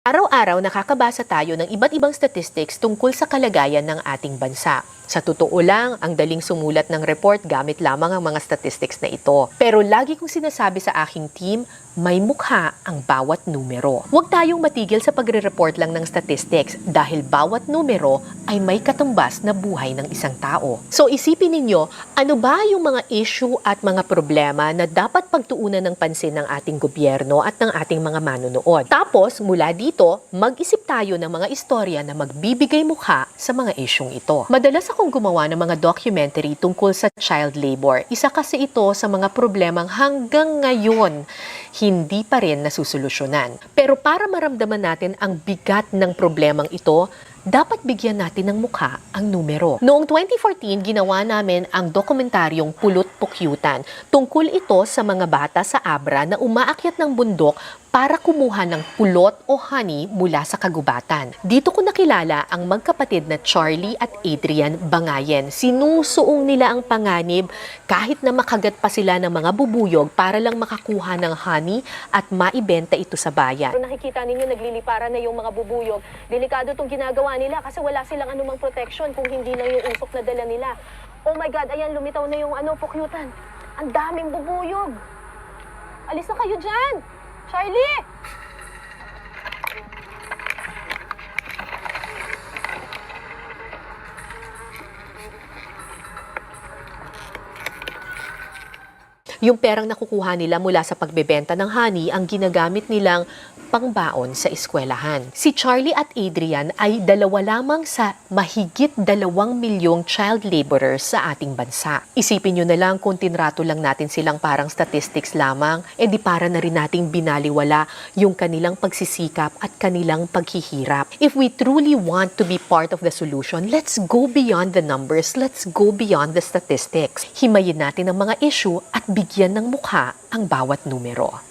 Araw-araw nakakabasa tayo ng iba't ibang statistics tungkol sa kalagayan ng ating bansa. Sa totoo lang, ang daling sumulat ng report gamit lamang ang mga statistics na ito. Pero lagi kong sinasabi sa aking team, may mukha ang bawat numero. Huwag tayong matigil sa pagre-report lang ng statistics dahil bawat numero ay may katumbas na buhay ng isang tao. So isipin ninyo, ano ba yung mga issue at mga problema na dapat pagtuunan ng pansin ng ating gobyerno at ng ating mga manunood. Tapos mula dito, mag-isip tayo ng mga istorya na magbibigay mukha sa mga isyung ito. Madalas akong gumawa ng mga documentary tungkol sa child labor. Isa kasi ito sa mga problemang hanggang ngayon hindi pa rin nasusolusyonan. Pero para maramdaman natin ang bigat ng problemang ito, dapat bigyan natin ng mukha ang numero. Noong 2014, ginawa namin ang dokumentaryong Pulot Pukyutan. Tungkol ito sa mga bata sa Abra na umaakyat ng bundok para kumuha ng pulot o honey mula sa kagubatan. Dito ko nakilala ang magkapatid na Charlie at Adrian Bangayen. Sinusuong nila ang panganib kahit na makagat pa sila ng mga bubuyog para lang makakuha ng honey at maibenta ito sa bayan. Pero nakikita ninyo nagliliparan na yung mga bubuyog. Delikado itong ginagawa nila kasi wala silang anumang protection kung hindi lang yung usok na dala nila. Oh my God, ayan, lumitaw na yung pukyutan. Ang daming bubuyog. Alis na kayo dyan! Charlie! Yung perang nakukuha nila mula sa pagbebenta ng honey ang ginagamit nilang pangbaon sa eskwelahan. Si Charlie at Adrian ay dalawa lamang sa mahigit 2 milyong child laborers sa ating bansa. Isipin nyo na lang kung tinrato lang natin silang parang statistics lamang, di para na rin nating binaliwala yung kanilang pagsisikap at kanilang paghihirap. If we truly want to be part of the solution, let's go beyond the numbers, let's go beyond the statistics. Himayin natin ang mga issue at bigyan ng mukha ang bawat numero.